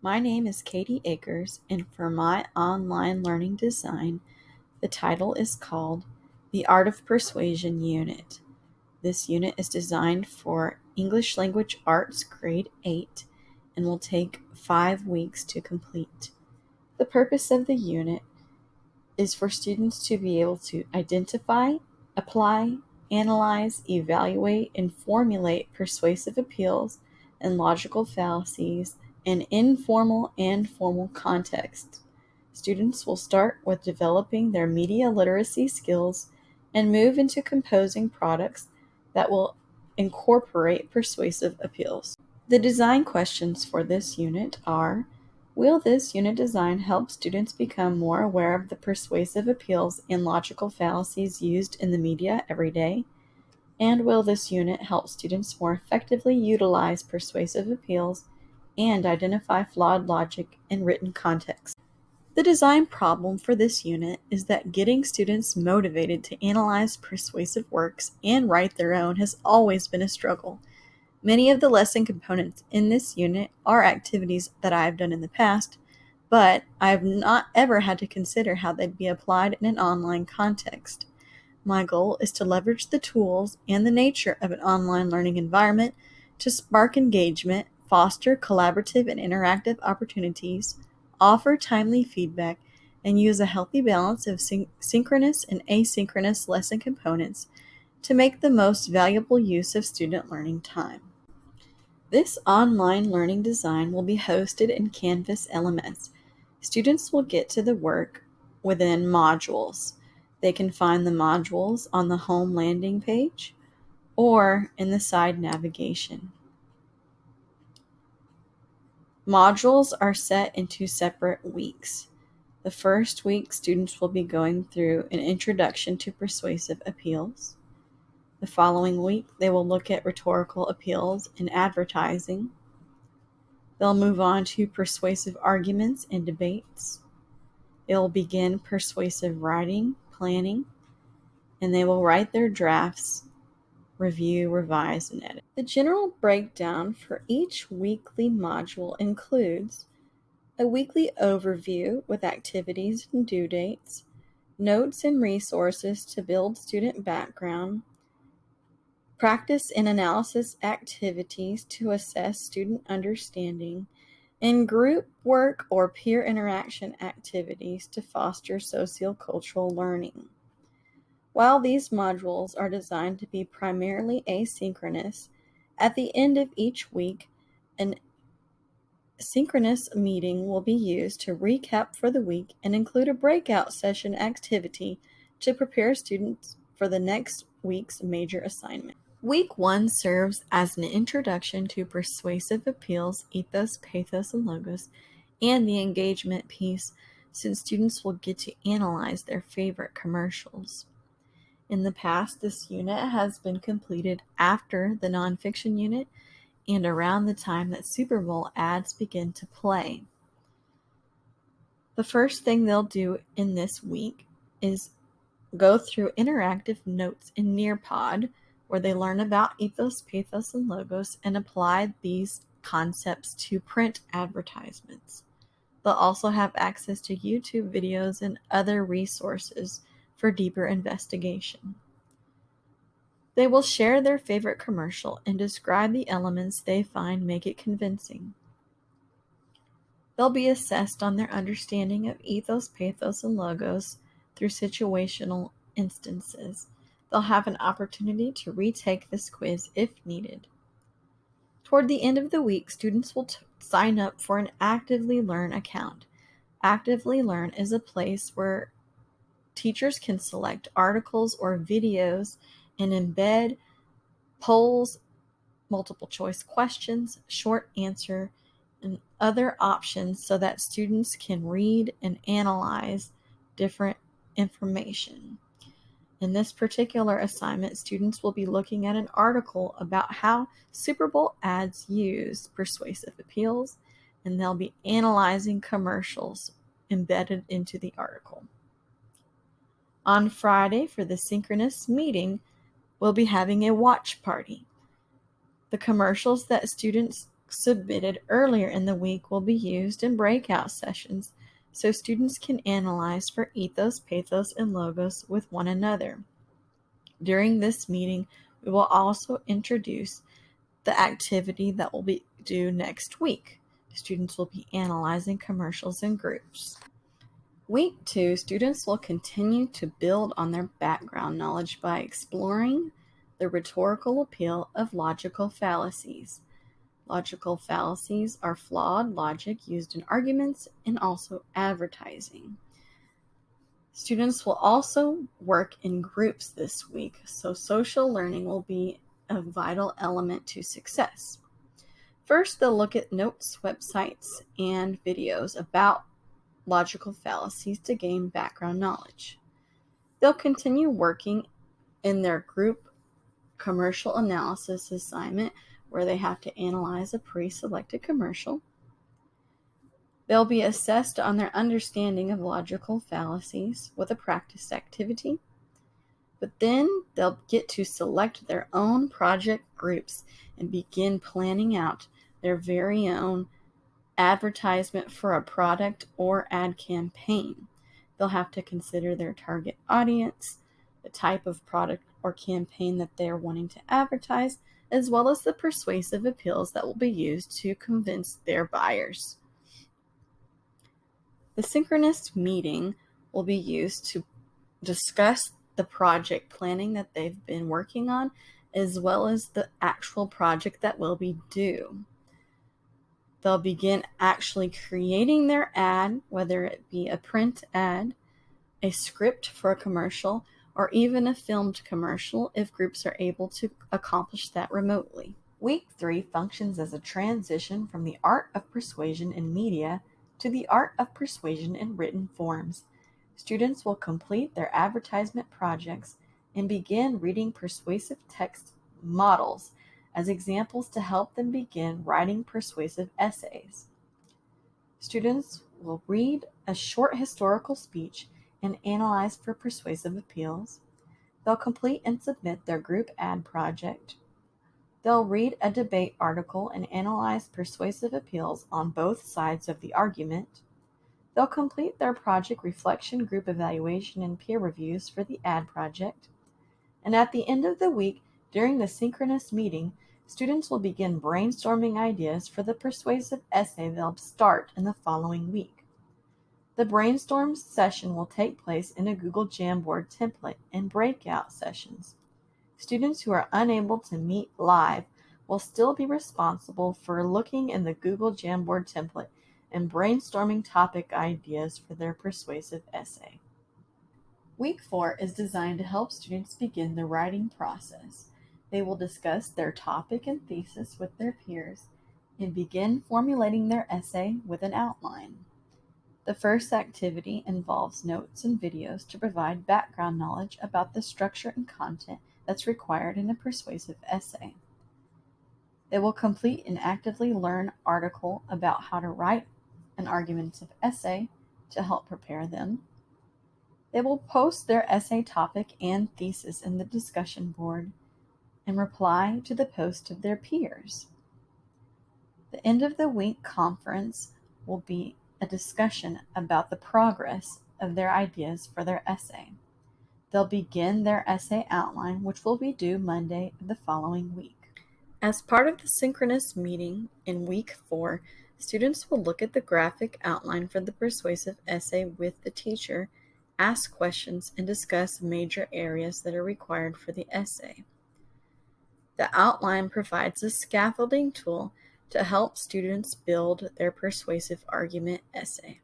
My name is Katie Akers, and for my online learning design, the title is called The Art of Persuasion Unit. This unit is designed for English Language Arts Grade 8 and will take 5 weeks to complete. The purpose of the unit is for students to be able to identify, apply, analyze, evaluate, and formulate persuasive appeals and logical fallacies in informal and formal contexts. Students will start with developing their media literacy skills and move into composing products that will incorporate persuasive appeals. The design questions for this unit are: will this unit design help students become more aware of the persuasive appeals and logical fallacies used in the media every day? And will this unit help students more effectively utilize persuasive appeals and identify flawed logic in written context? The design problem for this unit is that getting students motivated to analyze persuasive works and write their own has always been a struggle. Many of the lesson components in this unit are activities that I have done in the past, but I have not ever had to consider how they'd be applied in an online context. My goal is to leverage the tools and the nature of an online learning environment to spark engagement, foster collaborative and interactive opportunities, offer timely feedback, and use a healthy balance of synchronous and asynchronous lesson components to make the most valuable use of student learning time. This online learning design will be hosted in Canvas LMS. Students will get to the work within modules. They can find the modules on the home landing page or in the side navigation. Modules are set into separate weeks. The first week, students will be going through an introduction to persuasive appeals. The following week, they will look at rhetorical appeals in advertising. They'll move on to persuasive arguments and debates. They'll begin persuasive writing, planning, and they will write their drafts, review, revise, and edit. The general breakdown for each weekly module includes a weekly overview with activities and due dates, notes and resources to build student background, practice and analysis activities to assess student understanding, and group work or peer interaction activities to foster sociocultural learning. While these modules are designed to be primarily asynchronous, at the end of each week, an synchronous meeting will be used to recap for the week and include a breakout session activity to prepare students for the next week's major assignment. Week 1 serves as an introduction to persuasive appeals, ethos, pathos, and logos, and the engagement piece, since students will get to analyze their favorite commercials. In the past, this unit has been completed after the nonfiction unit and around the time that Super Bowl ads begin to play. The first thing they'll do in this week is go through interactive notes in Nearpod, where they learn about ethos, pathos, and logos and apply these concepts to print advertisements. They'll also have access to YouTube videos and other resources for deeper investigation. They will share their favorite commercial and describe the elements they find make it convincing. They'll be assessed on their understanding of ethos, pathos, and logos through situational instances. They'll have an opportunity to retake this quiz if needed. Toward the end of the week, students will sign up for an Actively Learn account. Actively Learn is a place where teachers can select articles or videos and embed polls, multiple choice questions, short answer, and other options so that students can read and analyze different information. In this particular assignment, students will be looking at an article about how Super Bowl ads use persuasive appeals, and they'll be analyzing commercials embedded into the article. On Friday, for the synchronous meeting, we'll be having a watch party. The commercials that students submitted earlier in the week will be used in breakout sessions so students can analyze for ethos, pathos, and logos with one another. During this meeting, we will also introduce the activity that will be due next week. Students will be analyzing commercials in groups. Week 2, students will continue to build on their background knowledge by exploring the rhetorical appeal of logical fallacies. Logical fallacies are flawed logic used in arguments and also advertising. Students will also work in groups this week, so social learning will be a vital element to success. First, they'll look at notes, websites, and videos about logical fallacies to gain background knowledge. They'll continue working in their group commercial analysis assignment where they have to analyze a pre-selected commercial. They'll be assessed on their understanding of logical fallacies with a practice activity. But then they'll get to select their own project groups and begin planning out their very own advertisement for a product or ad campaign. They'll have to consider their target audience, the type of product or campaign that they're wanting to advertise, as well as the persuasive appeals that will be used to convince their buyers. The synchronous meeting will be used to discuss the project planning that they've been working on, as well as the actual project that will be due. They'll begin actually creating their ad, whether it be a print ad, a script for a commercial, or even a filmed commercial if groups are able to accomplish that remotely. Week 3 functions as a transition from the art of persuasion in media to the art of persuasion in written forms. Students will complete their advertisement projects and begin reading persuasive text models as examples to help them begin writing persuasive essays. Students will read a short historical speech and analyze for persuasive appeals. They'll complete and submit their group ad project. They'll read a debate article and analyze persuasive appeals on both sides of the argument. They'll complete their project reflection, group evaluation, and peer reviews for the ad project. And at the end of the week, during the synchronous meeting, students will begin brainstorming ideas for the persuasive essay they'll start in the following week. The brainstorm session will take place in a Google Jamboard template in breakout sessions. Students who are unable to meet live will still be responsible for looking in the Google Jamboard template and brainstorming topic ideas for their persuasive essay. Week 4 is designed to help students begin the writing process. They will discuss their topic and thesis with their peers and begin formulating their essay with an outline. The first activity involves notes and videos to provide background knowledge about the structure and content that's required in a persuasive essay. They will complete an actively learn article about how to write an argumentative essay to help prepare them. They will post their essay topic and thesis in the discussion board and reply to the post of their peers. The end of the week conference will be a discussion about the progress of their ideas for their essay. They'll begin their essay outline, which will be due Monday of the following week. As part of the synchronous meeting in week 4, students will look at the graphic outline for the persuasive essay with the teacher, ask questions, and discuss major areas that are required for the essay. The outline provides a scaffolding tool to help students build their persuasive argument essay.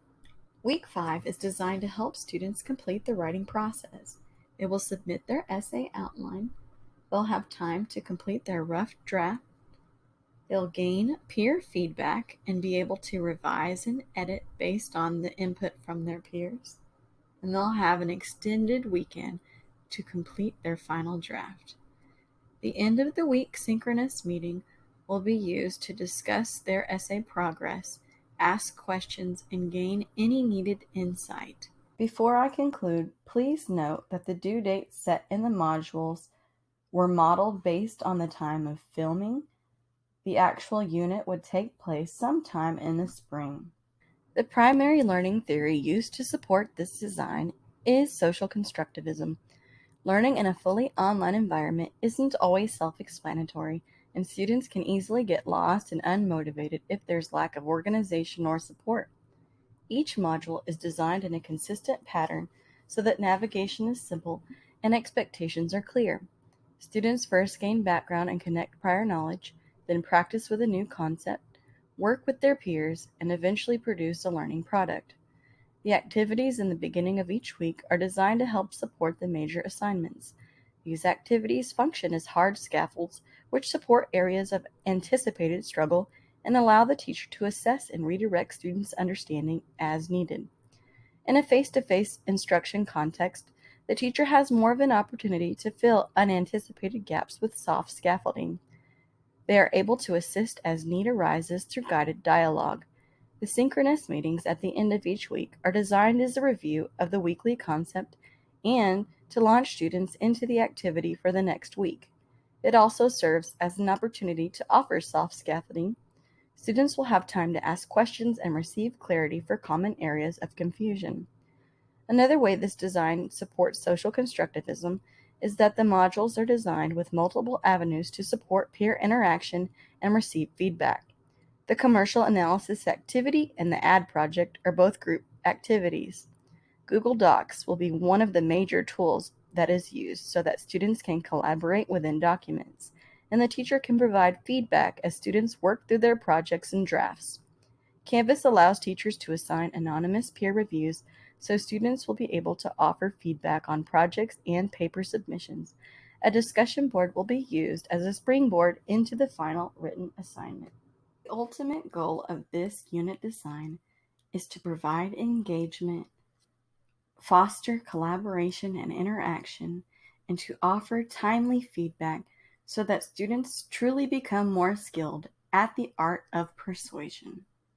Week 5 is designed to help students complete the writing process. They will submit their essay outline. They'll have time to complete their rough draft. They'll gain peer feedback and be able to revise and edit based on the input from their peers. And they'll have an extended weekend to complete their final draft. The end of the week synchronous meeting will be used to discuss their essay progress, ask questions, and gain any needed insight. Before I conclude, please note that the due dates set in the modules were modeled based on the time of filming, The actual unit would take place sometime in the spring. The primary learning theory used to support this design is social constructivism. Learning in a fully online environment isn't always self-explanatory, and students can easily get lost and unmotivated if there's lack of organization or support. Each module is designed in a consistent pattern so that navigation is simple and expectations are clear. Students first gain background and connect prior knowledge, then practice with a new concept, work with their peers, and eventually produce a learning product. The activities in the beginning of each week are designed to help support the major assignments. These activities function as hard scaffolds which support areas of anticipated struggle and allow the teacher to assess and redirect students' understanding as needed. In a face-to-face instruction context, the teacher has more of an opportunity to fill unanticipated gaps with soft scaffolding. They are able to assist as need arises through guided dialogue. The synchronous meetings at the end of each week are designed as a review of the weekly concept and to launch students into the activity for the next week. It also serves as an opportunity to offer soft scaffolding. Students will have time to ask questions and receive clarity for common areas of confusion. Another way this design supports social constructivism is that the modules are designed with multiple avenues to support peer interaction and receive feedback. The commercial analysis activity and the ad project are both group activities. Google Docs will be one of the major tools that is used so that students can collaborate within documents, and the teacher can provide feedback as students work through their projects and drafts. Canvas allows teachers to assign anonymous peer reviews so students will be able to offer feedback on projects and paper submissions. A discussion board will be used as a springboard into the final written assignment. The ultimate goal of this unit design is to provide engagement, foster collaboration and interaction, and to offer timely feedback so that students truly become more skilled at the art of persuasion.